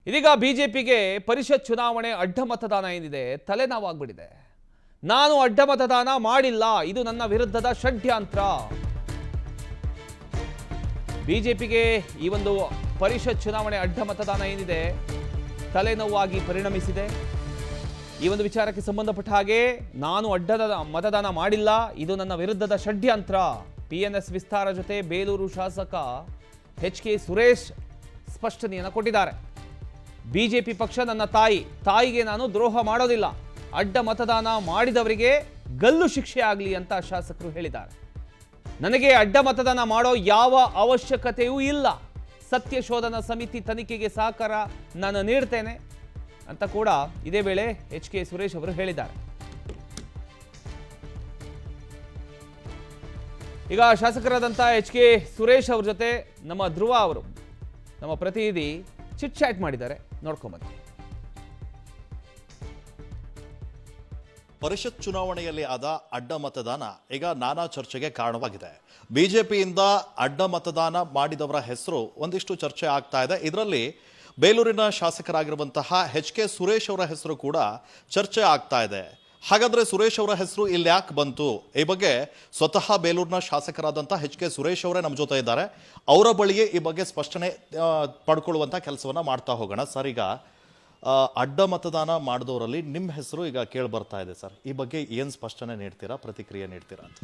ಇದೀಗ ಬಿಜೆಪಿಗೆ ಪರಿಷತ್ ಚುನಾವಣೆ ಅಡ್ಡ ಮತದಾನ ಏನಿದೆ ತಲೆನೋವಾಗ್ಬಿಟ್ಟಿದೆ. ನಾನು ಅಡ್ಡ ಮತದಾನ ಮಾಡಿಲ್ಲ, ಇದು ನನ್ನ ವಿರುದ್ಧದ ಷಡ್ಯಂತ್ರ. ಬಿಜೆಪಿಗೆ ಈ ಒಂದು ಪರಿಷತ್ ಚುನಾವಣೆ ಅಡ್ಡ ಮತದಾನ ಏನಿದೆ ತಲೆನೋವಾಗಿ ಪರಿಣಮಿಸಿದೆ. ಈ ಒಂದು ವಿಚಾರಕ್ಕೆ ಸಂಬಂಧಪಟ್ಟ ಹಾಗೆ ನಾನು ಅಡ್ಡದ ಮತದಾನ ಮಾಡಿಲ್ಲ, ಇದು ನನ್ನ ವಿರುದ್ಧದ ಷಡ್ಯಂತ್ರ. ಪಿಎನ್ಎಸ್ ವಿಸ್ತಾರ ಜೊತೆ ಬೇಲೂರು ಶಾಸಕ ಎಚ್.ಕೆ. ಸುರೇಶ್ ಸ್ಪಷ್ಟನೆಯನ್ನು ಕೊಟ್ಟಿದ್ದಾರೆ. ಬಿಜೆಪಿ ಪಕ್ಷ ನನ್ನ ತಾಯಿಗೆ ನಾನು ದ್ರೋಹ ಮಾಡೋದಿಲ್ಲ, ಅಡ್ಡ ಮತದಾನ ಮಾಡಿದವರಿಗೆ ಗಲ್ಲು ಶಿಕ್ಷೆ ಆಗಲಿ ಅಂತ ಶಾಸಕರು ಹೇಳಿದ್ದಾರೆ. ನನಗೆ ಅಡ್ಡ ಮತದಾನ ಮಾಡೋ ಯಾವ ಅವಶ್ಯಕತೆಯೂ ಇಲ್ಲ, ಸತ್ಯ ಶೋಧನಾ ಸಮಿತಿ ತನಿಖೆಗೆ ಸಹಕಾರ ನಾನು ನೀಡ್ತೇನೆ ಅಂತ ಕೂಡ ಇದೇ ವೇಳೆ ಎಚ್.ಕೆ. ಸುರೇಶ್ ಅವರು ಹೇಳಿದ್ದಾರೆ. ಈಗ ಶಾಸಕರಾದಂಥ ಎಚ್.ಕೆ. ಸುರೇಶ್ ಅವ್ರ ಜೊತೆ ನಮ್ಮ ಧ್ರುವ ಅವರು, ನಮ್ಮ ಪ್ರತಿನಿಧಿ ಚಿಟ್ ಚಾಟ್ ಮಾಡಿದ್ದಾರೆ, ನೋಡ್ಕೊಂಬನ್ನಿ. ಪರಿಷತ್ ಚುನಾವಣೆಯಲ್ಲಿ ಆದ ಅಡ್ಡ ಮತದಾನ ಈಗ ನಾನಾ ಚರ್ಚೆಗೆ ಕಾರಣವಾಗಿದೆ. ಬಿಜೆಪಿಯಿಂದ ಅಡ್ಡ ಮತದಾನ ಮಾಡಿದವರ ಹೆಸರು ಒಂದಿಷ್ಟು ಚರ್ಚೆ ಆಗ್ತಾ ಇದೆ. ಇದರಲ್ಲಿ ಬೇಲೂರಿನ ಶಾಸಕರಾಗಿರುವಂತಹ ಎಚ್.ಕೆ. ಸುರೇಶ್ ಅವರ ಹೆಸರು ಕೂಡ ಚರ್ಚೆ ಆಗ್ತಾ ಇದೆ. ಹಾಗಾದ್ರೆ ಸುರೇಶ್ ಅವರ ಹೆಸರು ಇಲ್ಲಿ ಯಾಕೆ ಬಂತು? ಈ ಬಗ್ಗೆ ಸ್ವತಃ ಬೇಲೂರಿನ ಶಾಸಕರಾದಂತಹ ಎಚ್.ಕೆ. ಸುರೇಶ್ ಅವರೇ ನಮ್ಮ ಜೊತೆ ಇದ್ದಾರೆ. ಅವರ ಬಳಿಯೇ ಈ ಬಗ್ಗೆ ಸ್ಪಷ್ಟನೆ ಪಡ್ಕೊಳ್ಳುವಂತ ಕೆಲಸವನ್ನ ಮಾಡ್ತಾ ಹೋಗೋಣ. ಸರ್, ಈಗ ಅಡ್ಡ ಮತದಾನ ಮಾಡಿದವರಲ್ಲಿ ನಿಮ್ಮ ಹೆಸರು ಈಗ ಕೇಳಿ ಬರ್ತಾ ಇದೆ ಸರ್. ಈ ಬಗ್ಗೆ ಏನು ಸ್ಪಷ್ಟನೆ ನೀಡ್ತೀರಾ, ಪ್ರತಿಕ್ರಿಯೆ ನೀಡ್ತೀರಾ ಅಂತ?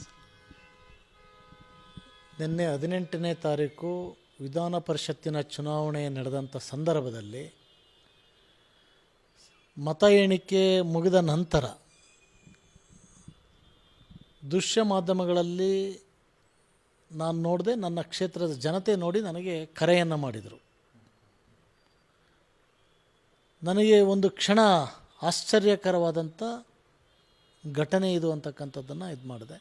ನಿನ್ನೆ 18ನೇ ತಾರೀಕು ವಿಧಾನ ಪರಿಷತ್ತಿನ ಚುನಾವಣೆ ನಡೆದಂಥ ಸಂದರ್ಭದಲ್ಲಿ ಮತ ಎಣಿಕೆ ಮುಗಿದ ನಂತರ ದೃಶ್ಯ ಮಾಧ್ಯಮಗಳಲ್ಲಿ ನಾನು ನೋಡಿದೆ, ನನ್ನ ಕ್ಷೇತ್ರದ ಜನತೆ ನೋಡಿ ನನಗೆ ಕರೆಯನ್ನು ಮಾಡಿದರು. ನನಗೆ ಒಂದು ಕ್ಷಣ ಆಶ್ಚರ್ಯಕರವಾದಂಥ ಘಟನೆ ಇದು ಅಂತಕ್ಕಂಥದ್ದನ್ನು ಇದು ಮಾಡಿದೆ.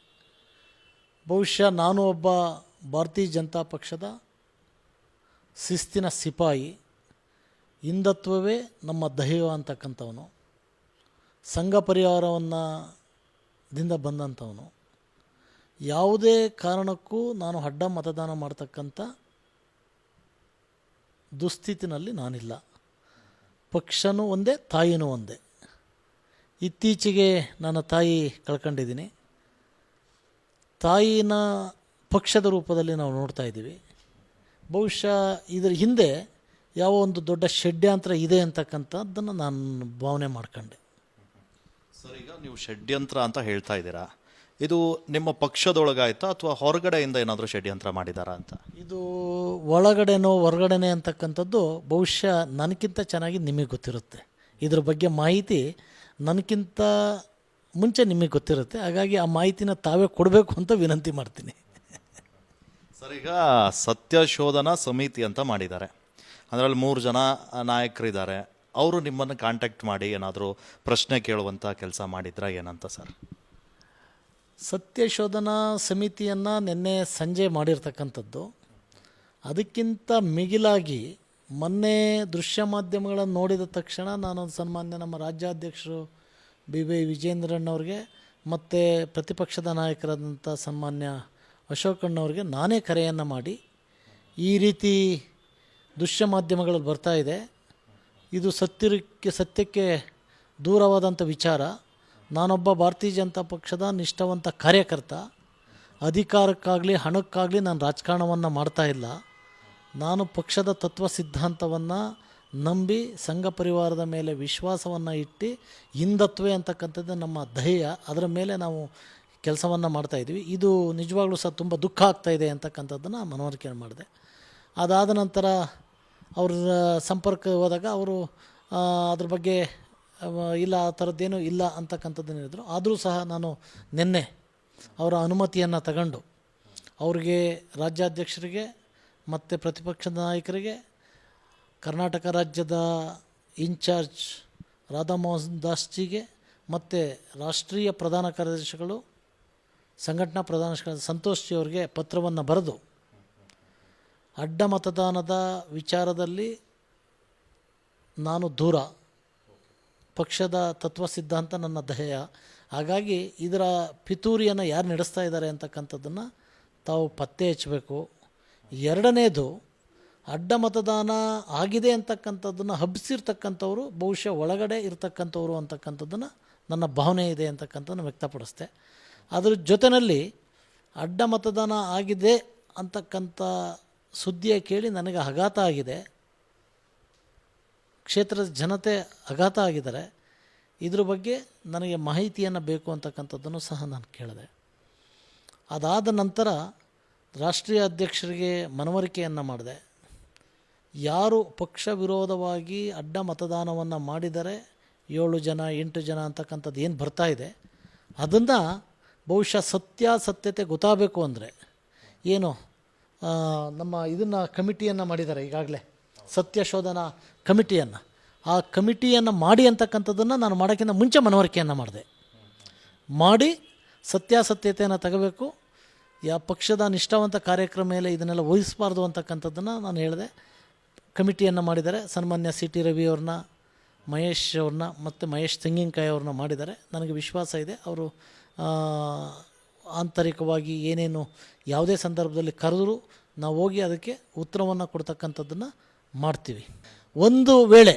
ಬಹುಶಃ ನಾನು ಒಬ್ಬ ಭಾರತೀಯ ಜನತಾ ಪಕ್ಷದ ಶಿಸ್ತಿನ ಸಿಪಾಯಿ, ಹಿಂದುತ್ವವೇ ನಮ್ಮ ದೈವ ಅಂತಕ್ಕಂಥವನು, ಸಂಘ ಪರಿವಾರವನ್ನು ದಿಂದ ಬಂದಂಥವನು. ಯಾವುದೇ ಕಾರಣಕ್ಕೂ ನಾನು ಅಡ್ಡ ಮತದಾನ ಮಾಡ್ತಕ್ಕಂಥ ದುಸ್ಥಿತಿನಲ್ಲಿ ನಾನಿಲ್ಲ. ಪಕ್ಷನೂ ಒಂದೇ, ತಾಯಿನೂ ಒಂದೇ. ಇತ್ತೀಚೆಗೆ ನನ್ನ ತಾಯಿ ಕಳ್ಕೊಂಡಿದ್ದೀನಿ. ತಾಯಿನ ಪಕ್ಷದ ರೂಪದಲ್ಲಿ ನಾವು ನೋಡ್ತಾ ಇದ್ದೀವಿ. ಬಹುಶಃ ಇದರ ಹಿಂದೆ ಯಾವ ಒಂದು ದೊಡ್ಡ ಷಡ್ಯಂತ್ರ ಇದೆ ಅಂತಕ್ಕಂಥದ್ದನ್ನು ನಾನು ಭಾವನೆ ಮಾಡ್ಕೊಂಡೆ. ಸರ್, ಈಗ ನೀವು ಷಡ್ಯಂತ್ರ ಅಂತ ಹೇಳ್ತಾ ಇದ್ದೀರಾ, ಇದು ನಿಮ್ಮ ಪಕ್ಷದೊಳಗಾಯ್ತಾ ಅಥವಾ ಹೊರಗಡೆಯಿಂದ ಏನಾದರೂ ಷಡ್ಯಂತ್ರ ಮಾಡಿದಾರಾ ಅಂತ? ಇದು ಒಳಗಡೆನೋ ಹೊರಗಡೆನೇ ಅಂತಕ್ಕಂಥದ್ದು ಬಹುಶಃ ನನಗಿಂತ ಚೆನ್ನಾಗಿ ನಿಮಗೆ ಗೊತ್ತಿರುತ್ತೆ. ಇದ್ರ ಬಗ್ಗೆ ಮಾಹಿತಿ ನನಗಿಂತ ಮುಂಚೆ ನಿಮಗೆ ಗೊತ್ತಿರುತ್ತೆ. ಹಾಗಾಗಿ ಆ ಮಾಹಿತಿನ ತಾವೇ ಕೊಡಬೇಕು ಅಂತ ವಿನಂತಿ ಮಾಡ್ತೀನಿ. ಸರ್, ಈಗ ಸತ್ಯ ಶೋಧನಾ ಸಮಿತಿ ಅಂತ ಮಾಡಿದ್ದಾರೆ. ಅದರಲ್ಲಿ 3 ಜನ ನಾಯಕರಿದ್ದಾರೆ. ಅವರು ನಿಮ್ಮನ್ನು ಕಾಂಟ್ಯಾಕ್ಟ್ ಮಾಡಿ ಏನಾದರೂ ಪ್ರಶ್ನೆ ಕೇಳುವಂಥ ಕೆಲಸ ಮಾಡಿದ್ರಾ ಏನಂತ ಸರ್? ಸತ್ಯ ಶೋಧನಾ ಸಮಿತಿಯನ್ನು ನಿನ್ನೆ ಸಂಜೆ ಮಾಡಿರ್ತಕ್ಕಂಥದ್ದು. ಅದಕ್ಕಿಂತ ಮಿಗಿಲಾಗಿ ಮೊನ್ನೆ ದೃಶ್ಯ ಮಾಧ್ಯಮಗಳನ್ನು ನೋಡಿದ ತಕ್ಷಣ ನಾನು ಸನ್ಮಾನ್ಯ ನಮ್ಮ ರಾಜ್ಯಾಧ್ಯಕ್ಷರು ಬಿ.ವೈ. ವಿಜೇಂದ್ರಣ್ಣವ್ರಿಗೆ ಮತ್ತು ಪ್ರತಿಪಕ್ಷದ ನಾಯಕರಾದಂಥ ಸನ್ಮಾನ್ಯ ಅಶೋಕಣ್ಣವ್ರಿಗೆ ನಾನೇ ಕರೆಯನ್ನು ಮಾಡಿ, ಈ ರೀತಿ ದೃಶ್ಯ ಮಾಧ್ಯಮಗಳಲ್ಲಿ ಬರ್ತಾ ಇದೆ, ಇದು ಸತ್ಯಕ್ಕೆ ದೂರವಾದಂಥ ವಿಚಾರ. ನಾನೊಬ್ಬ ಭಾರತೀಯ ಜನತಾ ಪಕ್ಷದ ನಿಷ್ಠಾವಂತ ಕಾರ್ಯಕರ್ತ. ಅಧಿಕಾರಕ್ಕಾಗಲಿ ಹಣಕ್ಕಾಗಲಿ ನಾನು ರಾಜಕಾರಣವನ್ನು ಮಾಡ್ತಾ ಇಲ್ಲ. ನಾನು ಪಕ್ಷದ ತತ್ವ ಸಿದ್ಧಾಂತವನ್ನು ನಂಬಿ ಸಂಘ ಪರಿವಾರದ ಮೇಲೆ ವಿಶ್ವಾಸವನ್ನು ಇಟ್ಟು ಹಿಂದುತ್ವೇ ಅಂತಕ್ಕಂಥದ್ದು ನಮ್ಮ ಧ್ಯೇಯ, ಅದರ ಮೇಲೆ ನಾವು ಕೆಲಸವನ್ನು ಮಾಡ್ತಾಯಿದ್ವಿ. ಇದು ನಿಜವಾಗ್ಲೂ ಸಹ ತುಂಬ ದುಃಖ ಆಗ್ತಾಯಿದೆ ಅಂತಕ್ಕಂಥದ್ದನ್ನು ಮನವರಿಕೆ ಮಾಡಿದೆ. ಅದಾದ ನಂತರ ಅವ್ರ ಸಂಪರ್ಕ ಹೋದಾಗ ಅವರು ಅದ್ರ ಬಗ್ಗೆ ಇಲ್ಲ, ಆ ಥರದ್ದೇನೂ ಇಲ್ಲ ಅಂತಕ್ಕಂಥದ್ದನ್ನು ಹೇಳಿದರು. ಆದರೂ ಸಹ ನಾನು ನಿನ್ನೆ ಅವರ ಅನುಮತಿಯನ್ನು ತಗೊಂಡು ಅವ್ರಿಗೆ, ರಾಜ್ಯಾಧ್ಯಕ್ಷರಿಗೆ ಮತ್ತು ಪ್ರತಿಪಕ್ಷದ ನಾಯಕರಿಗೆ, ಕರ್ನಾಟಕ ರಾಜ್ಯದ ಇನ್ಚಾರ್ಜ್ ರಾಧಾಮೋಹನ್ ದಾಸ್ಜಿಗೆ ಮತ್ತು ರಾಷ್ಟ್ರೀಯ ಪ್ರಧಾನ ಕಾರ್ಯದರ್ಶಿಗಳು, ಸಂಘಟನಾ ಪ್ರಧಾನ ಸಂತೋಷ್ ಜಿ ಅವರಿಗೆ ಪತ್ರವನ್ನು ಬರೆದು ಅಡ್ಡ ಮತದಾನದ ವಿಚಾರದಲ್ಲಿ ನಾನು ದೂರ, ಪಕ್ಷದ ತತ್ವ ಸಿದ್ಧಾಂತ ನನ್ನ ಧ್ಯೇಯ, ಹಾಗಾಗಿ ಇದರ ಪಿತೂರಿಯನ್ನು ಯಾರು ನಡೆಸ್ತಾ ಇದ್ದಾರೆ ಅಂತಕ್ಕಂಥದ್ದನ್ನು ತಾವು ಪತ್ತೆ ಹಚ್ಚಬೇಕು. ಎರಡನೇದು, ಅಡ್ಡ ಮತದಾನ ಆಗಿದೆ ಅಂತಕ್ಕಂಥದ್ದನ್ನು ಹಬ್ಬಿಸಿರ್ತಕ್ಕಂಥವ್ರು ಬಹುಶಃ ಒಳಗಡೆ ಇರ್ತಕ್ಕಂಥವ್ರು ಅಂತಕ್ಕಂಥದ್ದನ್ನು ನನ್ನ ಭಾವನೆ ಇದೆ ಅಂತಕ್ಕಂಥದ್ದನ್ನು ವ್ಯಕ್ತಪಡಿಸ್ದೆ. ಅದ್ರ ಜೊತೆಯಲ್ಲಿ ಅಡ್ಡ ಮತದಾನ ಆಗಿದೆ ಅಂತಕ್ಕಂಥ ಸುದ್ದಿಯ ಕೇಳಿ ನನಗೆ ಆಘಾತ ಆಗಿದೆ, ಕ್ಷೇತ್ರದ ಜನತೆ ಆಘಾತ ಆಗಿದ್ದಾರೆ. ಇದ್ರ ಬಗ್ಗೆ ನನಗೆ ಮಾಹಿತಿಯನ್ನು ಬೇಕು ಅಂತಕ್ಕಂಥದ್ದನ್ನು ಸಹ ನಾನು ಕೇಳಿದೆ. ಅದಾದ ನಂತರ ರಾಷ್ಟ್ರೀಯ ಅಧ್ಯಕ್ಷರಿಗೆ ಮನವರಿಕೆಯನ್ನು ಮಾಡಿದೆ. ಯಾರು ಪಕ್ಷ ವಿರೋಧವಾಗಿ ಅಡ್ಡ ಮತದಾನವನ್ನು ಮಾಡಿದರೆ 7 ಜನ 8 ಜನ ಅಂತಕ್ಕಂಥದ್ದು ಏನು ಬರ್ತಾ ಇದೆ, ಅದನ್ನು ಬಹುಶಃ ಸತ್ಯಾಸತ್ಯತೆ ಗೊತ್ತಾಗಬೇಕು ಅಂದರೆ ಏನು ನಮ್ಮ ಇದನ್ನು ಕಮಿಟಿಯನ್ನು ಮಾಡಿದ್ದಾರೆ ಈಗಾಗಲೇ, ಸತ್ಯಶೋಧನಾ ಕಮಿಟಿಯನ್ನು. ಆ ಕಮಿಟಿಯನ್ನು ಮಾಡಿ ಅಂತಕ್ಕಂಥದ್ದನ್ನು ನಾನು ಮಾಡೋಕ್ಕಿಂತ ಮುಂಚೆ ಮನವರಿಕೆಯನ್ನು ಮಾಡಿ ಸತ್ಯಾಸತ್ಯತೆಯನ್ನು ತಗೋಬೇಕು. ಪಕ್ಷದ ನಿಷ್ಠಾವಂತ ಕಾರ್ಯಕ್ರಮ ಮೇಲೆ ಇದನ್ನೆಲ್ಲ ವಹಿಸಬಾರ್ದು ಅಂತಕ್ಕಂಥದ್ದನ್ನು ನಾನು ಹೇಳಿದೆ. ಕಮಿಟಿಯನ್ನು ಮಾಡಿದ್ದಾರೆ. ಸನ್ಮಾನ್ಯ ಸಿ ಟಿ ರವಿ ಅವ್ರನ್ನ, ಮಹೇಶ್ ಅವ್ರನ್ನ ಮತ್ತು ಮಹೇಶ್ ತೆಂಗಿನಕಾಯಿ ಅವ್ರನ್ನ ಮಾಡಿದ್ದಾರೆ. ನನಗೆ ವಿಶ್ವಾಸ ಇದೆ ಅವರು ಆಂತರಿಕವಾಗಿ ಏನೇನು ಯಾವುದೇ ಸಂದರ್ಭದಲ್ಲಿ ಕರೆದರೂ ನಾವು ಹೋಗಿ ಅದಕ್ಕೆ ಉತ್ತರವನ್ನು ಕೊಡ್ತಕ್ಕಂಥದ್ದನ್ನು ಮಾಡ್ತೀವಿ. ಒಂದು ವೇಳೆ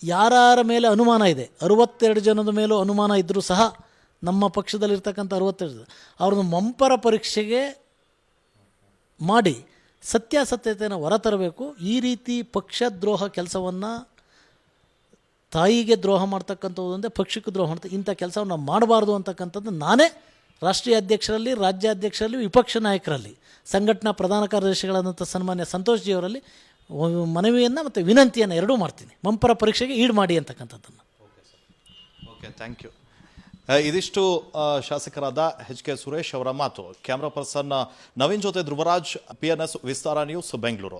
ಯಾರ ಮೇಲೆ ಅನುಮಾನ ಇದೆ, 62 ಜನದ ಮೇಲೂ ಅನುಮಾನ ಇದ್ದರೂ ಸಹ ನಮ್ಮ ಪಕ್ಷದಲ್ಲಿರ್ತಕ್ಕಂಥ 62 ಅವ್ರನ್ನ ಮಂಪರ ಪರೀಕ್ಷೆಗೆ ಮಾಡಿ ಸತ್ಯಾಸತ್ಯತೆಯನ್ನು ಹೊರತರಬೇಕು. ಈ ರೀತಿ ಪಕ್ಷದ್ರೋಹ ಕೆಲಸವನ್ನು, ತಾಯಿಗೆ ದ್ರೋಹ ಮಾಡ್ತಕ್ಕಂಥದ್ದು ಅಂದರೆ ಪಕ್ಷಕ್ಕೆ ದ್ರೋಹ ಮಾಡ್ತಾ ಇಂಥ ಕೆಲಸವನ್ನು ಮಾಡಬಾರ್ದು ಅಂತಕ್ಕಂಥದ್ದು ನಾನೇ ರಾಷ್ಟ್ರೀಯ ಅಧ್ಯಕ್ಷರಲ್ಲಿ, ರಾಜ್ಯಾಧ್ಯಕ್ಷರಲ್ಲಿ, ವಿಪಕ್ಷ ನಾಯಕರಲ್ಲಿ, ಸಂಘಟನಾ ಪ್ರಧಾನ ಕಾರ್ಯದರ್ಶಿಗಳಾದಂಥ ಸನ್ಮಾನ್ಯ ಸಂತೋಷ್ ಜಿ ಅವರಲ್ಲಿ ಮನವಿಯನ್ನು ಮತ್ತು ವಿನಂತಿಯನ್ನು ಎರಡೂ ಮಾಡ್ತೀನಿ, ಮಂಪರ ಪರೀಕ್ಷೆಗೆ ಈಡು ಮಾಡಿ ಅಂತಕ್ಕಂಥದ್ದನ್ನು. Okay, thank you. ಇದಿಷ್ಟು ಶಾಸಕರಾದ ಎಚ್ ಕೆ ಸುರೇಶ್ ಅವರ ಮಾತು. ಕ್ಯಾಮ್ರಾ ಪರ್ಸನ್ ನವೀನ್ ಜೊತೆ ಧ್ರುವರಾಜ್, PNS ವಿಸ್ತಾರ ನ್ಯೂಸ್, ಬೆಂಗಳೂರು.